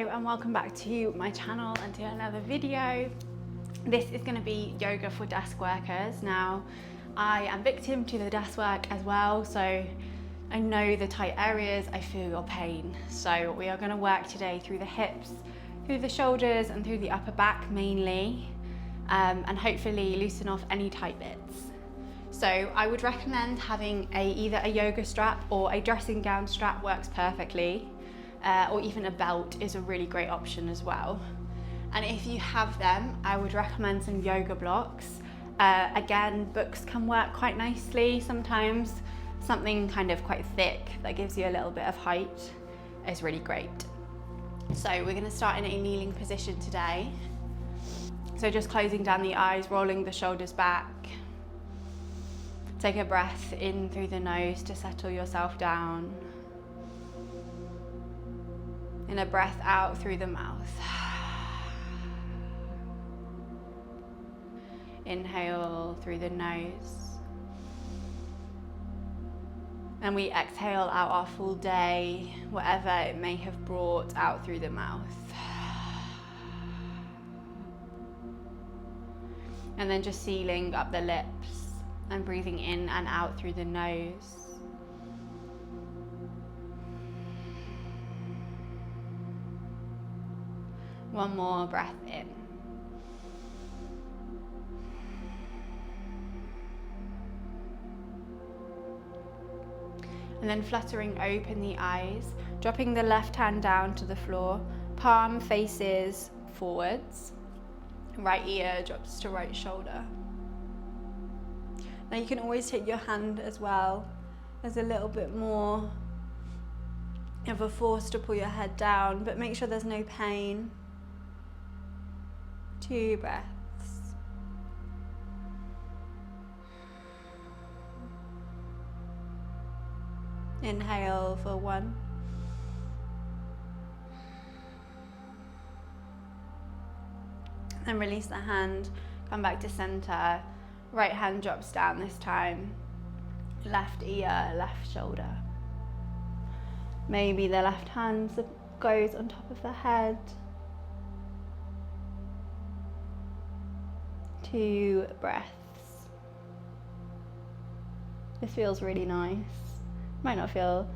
Hello and welcome back to my channel and to another video. This is going to be yoga for desk workers. Now, I am victim to the desk work as well, so I know the tight areas, I feel your pain. So we are going to work today through the hips, through the shoulders and through the upper back mainly, and hopefully loosen off any tight bits. So I would recommend having either a yoga strap or a dressing gown strap works perfectly. Or even a belt is a really great option as well. And if you have them, I would recommend some yoga blocks. Again, books can work quite nicely sometimes. Something kind of quite thick that gives you a little bit of height is really great. So we're going to start in a kneeling position today. So just closing down the eyes, rolling the shoulders back. Take a breath in through the nose to settle yourself down. And a breath out through the mouth. Inhale through the nose. And we exhale out our full day, whatever it may have brought, out through the mouth. And then just sealing up the lips and breathing in and out through the nose. One more breath in. And then fluttering open the eyes, dropping the left hand down to the floor, palm faces forwards, right ear drops to right shoulder. Now you can always take your hand as well. There's a little bit more of a force to pull your head down, but make sure there's no pain. 2 breaths. Inhale for 1. Then release the hand, come back to center. Right hand drops down this time. Left ear, left shoulder. Maybe the left hand goes on top of the head. 2 breaths. This feels really nice. Might not feel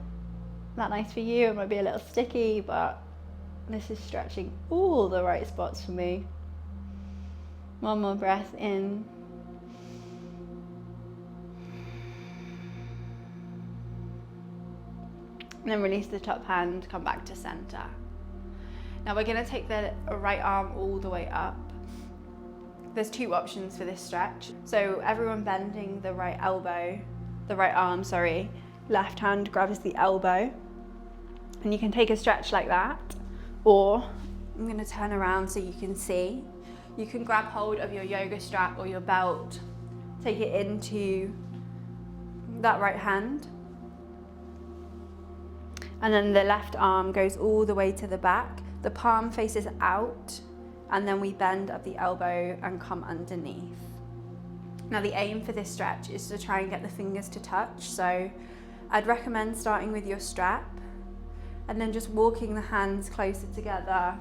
that nice for you, it might be a little sticky, but this is stretching all the right spots for me. 1 more breath in. And then release the top hand, come back to center. Now we're going to take the right arm all the way up. There's 2 options for this stretch. So everyone bending the right arm, left hand grabs the elbow. And you can take a stretch like that, or I'm gonna turn around so you can see. You can grab hold of your yoga strap or your belt, take it into that right hand. And then the left arm goes all the way to the back. The palm faces out. And then we bend up the elbow and come underneath. Now the aim for this stretch is to try and get the fingers to touch. So I'd recommend starting with your strap and then just walking the hands closer together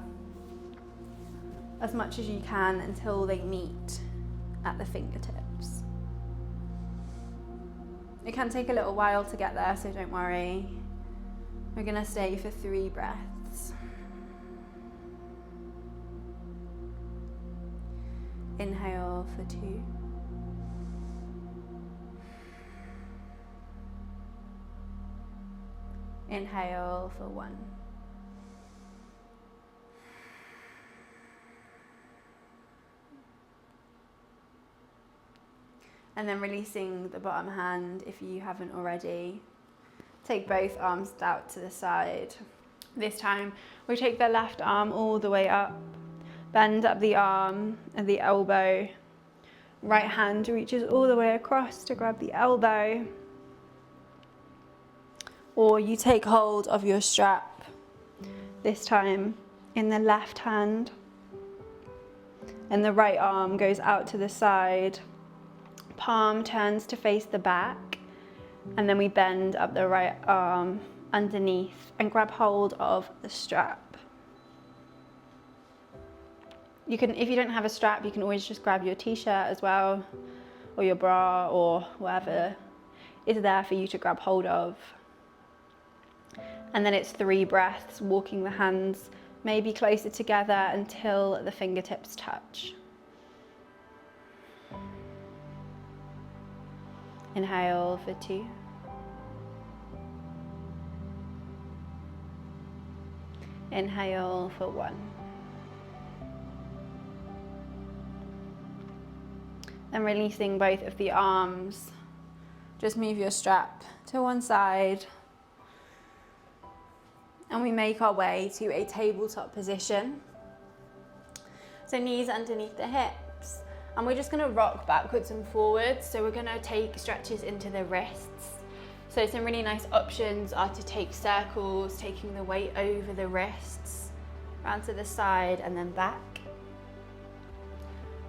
as much as you can until they meet at the fingertips. It can take a little while to get there, so don't worry. We're gonna stay for 3 breaths. Inhale for 2. Inhale for 1. And then releasing the bottom hand if you haven't already. Take both arms out to the side. This time we take the left arm all the way up. Bend up the arm and the elbow. Right hand reaches all the way across to grab the elbow. Or you take hold of your strap, this time in the left hand. And the right arm goes out to the side. Palm turns to face the back. And then we bend up the right arm underneath and grab hold of the strap. You can, if you don't have a strap, you can always just grab your t-shirt as well, or your bra, or whatever is there for you to grab hold of. And then it's 3 breaths, walking the hands maybe closer together until the fingertips touch. Inhale for 2. Inhale for 1. And releasing both of the arms. Just move your strap to one side. And we make our way to a tabletop position. So knees underneath the hips. And we're just gonna rock backwards and forwards. So we're gonna take stretches into the wrists. So some really nice options are to take circles, taking the weight over the wrists, round to the side and then back.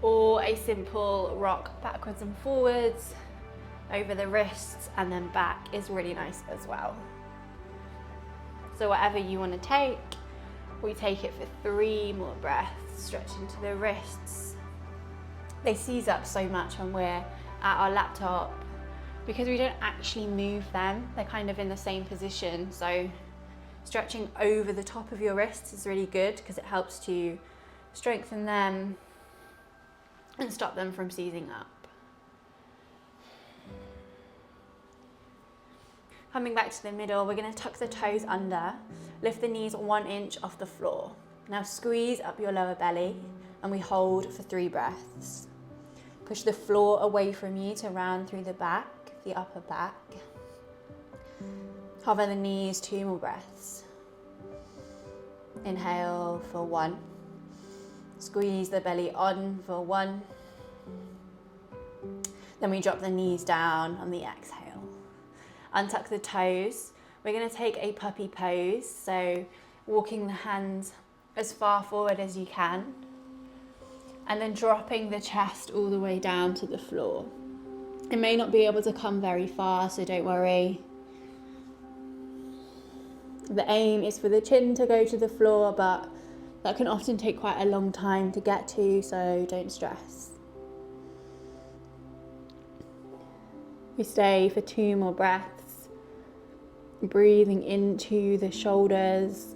Or a simple rock backwards and forwards over the wrists and then back is really nice as well. So whatever you want to take, we take it for 3 more breaths, stretch into the wrists. They seize up so much when we're at our laptop because we don't actually move them. They're kind of in the same position. So stretching over the top of your wrists is really good because it helps to strengthen them and stop them from seizing up. Coming back to the middle, we're going to tuck the toes under, lift the knees 1 inch off the floor. Now squeeze up your lower belly and we hold for 3 breaths. Push the floor away from you to round through the back, the upper back. Hover the knees 2 more breaths. Inhale for 1. Squeeze the belly on for 1. Then we drop the knees down on the exhale. Untuck the toes. We're going to take a puppy pose. So walking the hands as far forward as you can. And then dropping the chest all the way down to the floor. It may not be able to come very far, so don't worry. The aim is for the chin to go to the floor, but that can often take quite a long time to get to, so don't stress. We stay for 2 more breaths, breathing into the shoulders.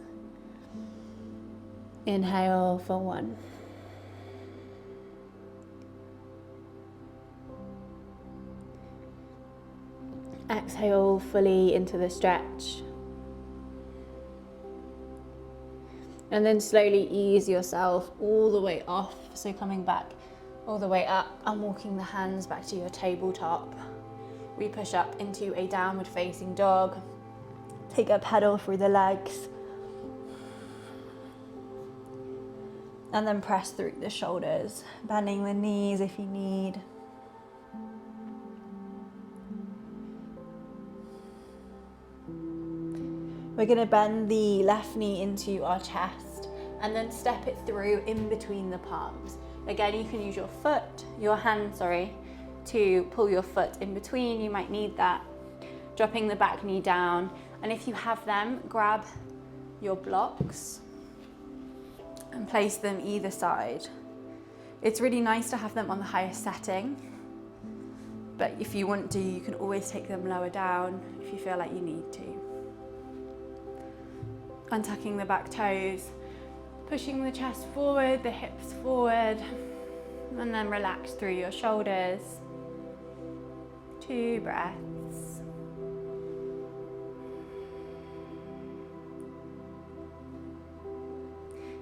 Inhale for 1. Exhale fully into the stretch. And then slowly ease yourself all the way off. So coming back all the way up and walking the hands back to your tabletop. We push up into a downward facing dog. Take a pedal through the legs. And then press through the shoulders, bending the knees if you need. We're going to bend the left knee into our chest and then step it through in between the palms. Again, you can use your hand, to pull your foot in between. You might need that. Dropping the back knee down. And if you have them, grab your blocks and place them either side. It's really nice to have them on the highest setting, but if you want to, you can always take them lower down if you feel like you need to. Untucking the back toes, pushing the chest forward, the hips forward, and then relax through your shoulders. 2 breaths.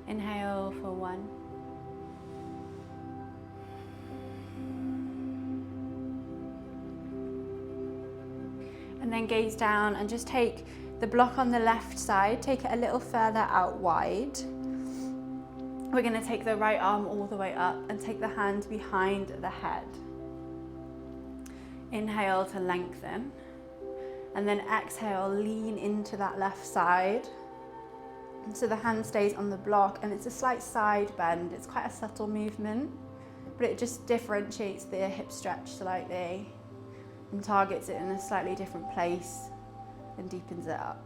Inhale for 1. And then gaze down and just take the block on the left side, take it a little further out wide. We're going to take the right arm all the way up and take the hand behind the head. Inhale to lengthen, and then exhale, lean into that left side. So the hand stays on the block and it's a slight side bend. It's quite a subtle movement, but it just differentiates the hip stretch slightly and targets it in a slightly different place and deepens it up.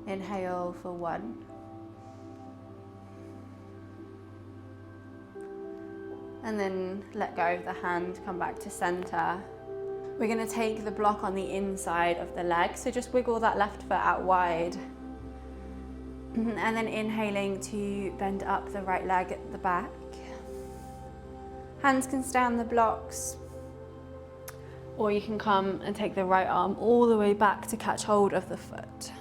Inhale for 1. And then let go of the hand, come back to center. We're gonna take the block on the inside of the leg, so just wiggle that left foot out wide. And then inhaling to bend up the right leg at the back. Hands can stay on the blocks, or you can come and take the right arm all the way back to catch hold of the foot.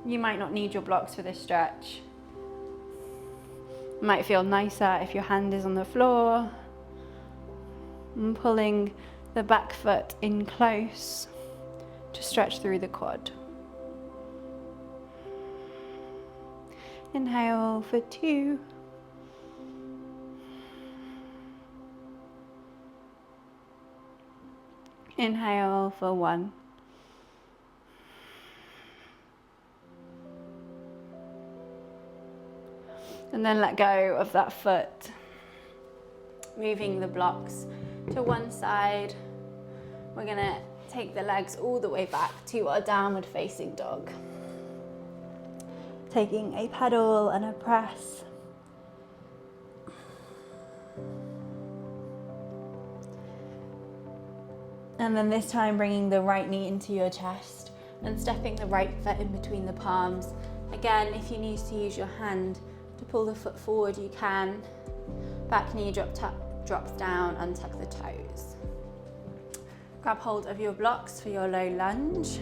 You might not need your blocks for this stretch. It might feel nicer if your hand is on the floor. And pulling the back foot in close to stretch through the quad. Inhale for 2. Inhale for 1. And then let go of that foot, moving the blocks to one side. We're gonna take the legs all the way back to our downward facing dog. Taking a pedal and a press. And then this time bringing the right knee into your chest and stepping the right foot in between the palms. Again, if you need to use your hand to pull the foot forward, you can. Back knee drops down, untuck the toes. Grab hold of your blocks for your low lunge.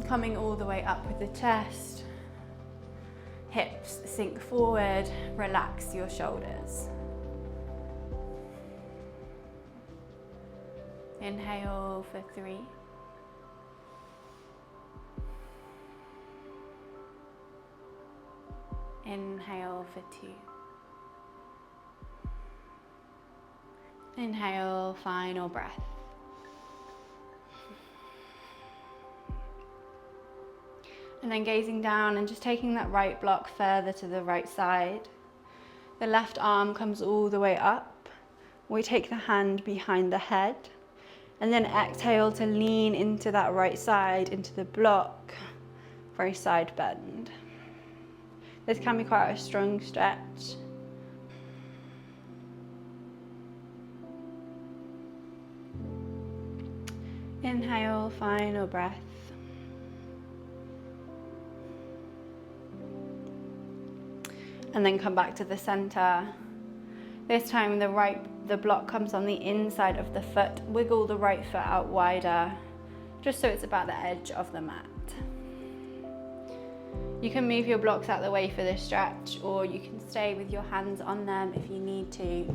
Coming all the way up with the chest. Hips sink forward, relax your shoulders. Inhale for 3. Inhale for 2. Inhale, final breath. And then gazing down and just taking that right block further to the right side. The left arm comes all the way up. We take the hand behind the head and then exhale to lean into that right side, into the block for a side bend. This can be quite a strong stretch. Inhale, final breath. And then come back to the center. This time the block comes on the inside of the foot. Wiggle the right foot out wider, just so it's about the edge of the mat. You can move your blocks out of the way for this stretch, or you can stay with your hands on them if you need to.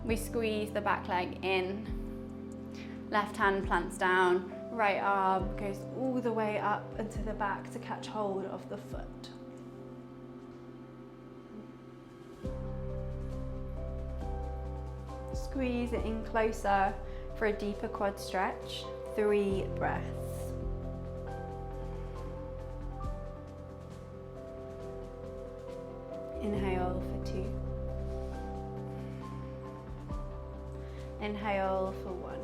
We squeeze the back leg in. Left hand plants down, right arm goes all the way up and to the back to catch hold of the foot. Squeeze it in closer for a deeper quad stretch. 3 breaths. Inhale for 2. Inhale for 1.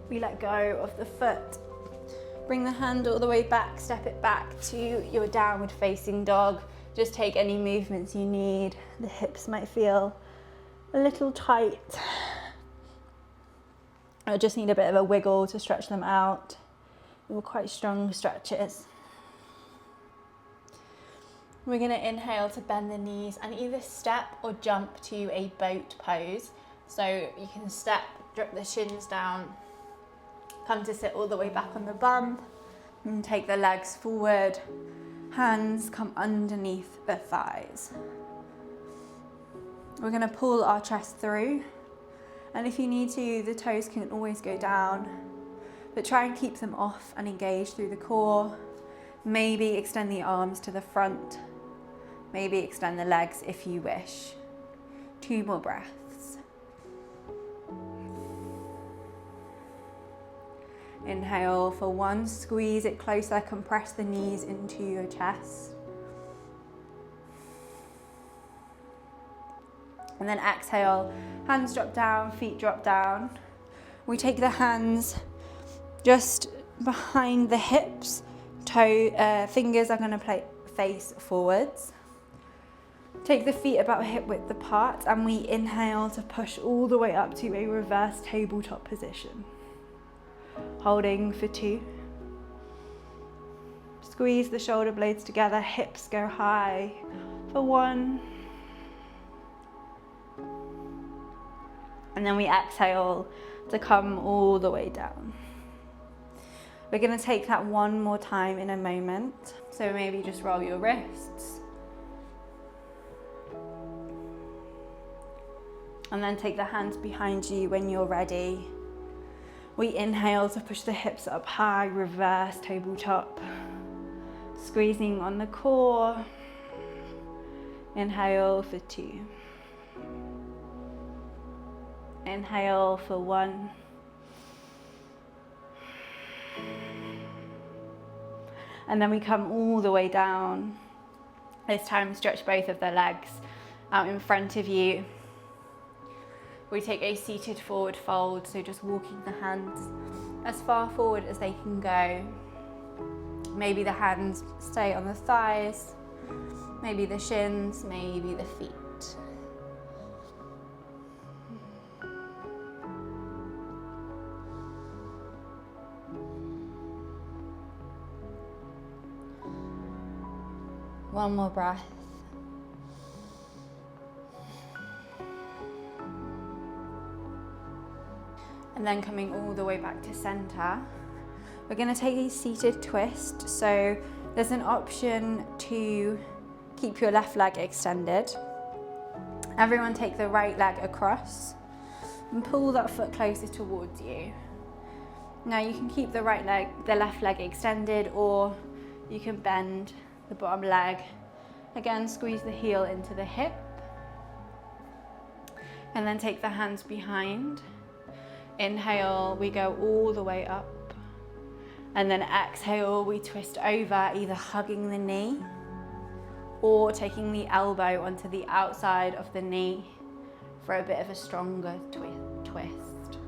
We let go of the foot. Bring the hand all the way back, step it back to your downward facing dog. Just take any movements you need. The hips might feel a little tight. I just need a bit of a wiggle to stretch them out. They were quite strong stretches. We're going to inhale to bend the knees and either step or jump to a boat pose. So you can step, drop the shins down, come to sit all the way back on the bum, and take the legs forward. Hands come underneath the thighs. We're going to pull our chest through, and if you need to, the toes can always go down, but try and keep them off and engage through the core. Maybe extend the arms to the front. Maybe extend the legs if you wish. 2 more breaths. Inhale for 1, squeeze it closer, compress the knees into your chest. And then exhale, hands drop down, feet drop down. We take the hands just behind the hips, fingers are going to face forwards. Take the feet about hip width apart, and we inhale to push all the way up to a reverse tabletop position. Holding for 2. Squeeze the shoulder blades together, hips go high for 1. And then we exhale to come all the way down. We're going to take that one more time in a moment. So maybe just roll your wrists. And then take the hands behind you when you're ready. We inhale to push the hips up high, reverse tabletop. Squeezing on the core. Inhale for 2. Inhale for 1. And then we come all the way down. This time stretch both of the legs out in front of you. We take a seated forward fold, so just walking the hands as far forward as they can go. Maybe the hands stay on the thighs, maybe the shins, maybe the feet. One more breath. And then coming all the way back to center, we're going to take a seated twist. So there's an option to keep your left leg extended. Everyone take the right leg across and pull that foot closer towards you. Now you can keep the left leg extended, or you can bend the bottom leg. Again, squeeze the heel into the hip. And then take the hands behind. Inhale, we go all the way up. And then exhale, we twist over, either hugging the knee or taking the elbow onto the outside of the knee for a bit of a stronger twist.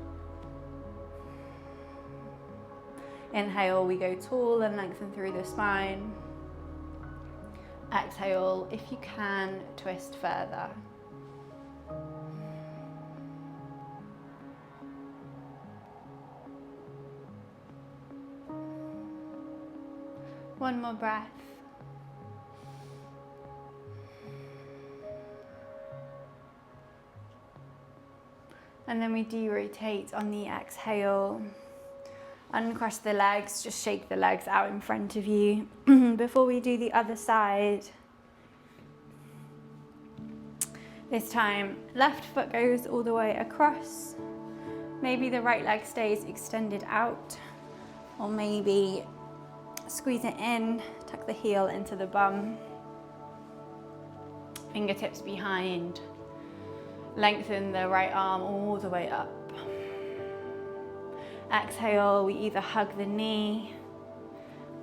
Inhale, we go tall and lengthen through the spine. Exhale, if you can, twist further. One more breath. And then we de-rotate on the exhale. Uncross the legs, just shake the legs out in front of you. Before we do the other side, this time left foot goes all the way across. Maybe the right leg stays extended out, or maybe squeeze it in, tuck the heel into the bum. Fingertips behind. Lengthen the right arm all the way up. Exhale, we either hug the knee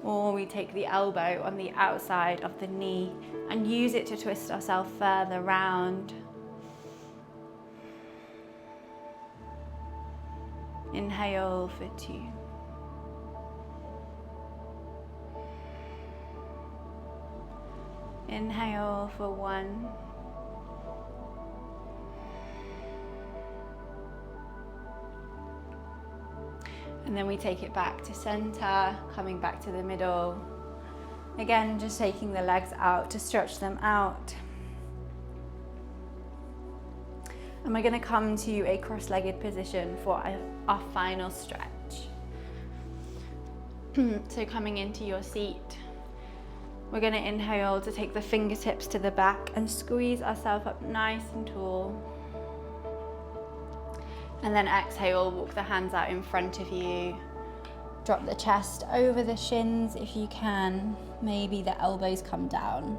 or we take the elbow on the outside of the knee and use it to twist ourselves further round. Inhale for 2. Inhale for 1. And then we take it back to center, coming back to the middle. Again, just taking the legs out to stretch them out. And we're going to come to a cross-legged position for our final stretch. So coming into your seat, we're going to inhale to take the fingertips to the back and squeeze ourselves up nice and tall. And then exhale, walk the hands out in front of you. Drop the chest over the shins if you can. Maybe the elbows come down.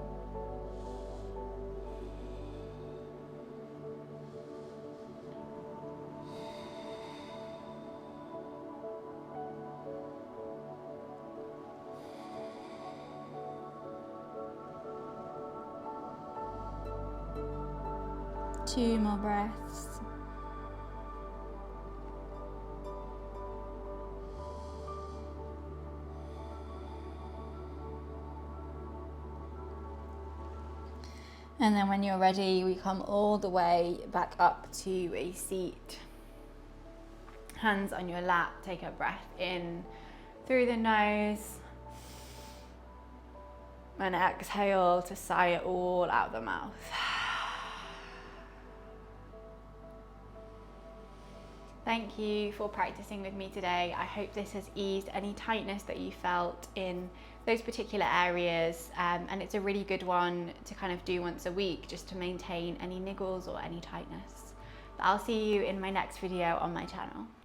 Two more breaths. And then when you're ready, we come all the way back up to a seat. Hands on your lap, take a breath in through the nose. And exhale to sigh it all out the mouth. Thank you for practicing with me today. I hope this has eased any tightness that you felt in those particular areas, and it's a really good one to kind of do once a week just to maintain any niggles or any tightness. But I'll see you in my next video on my channel.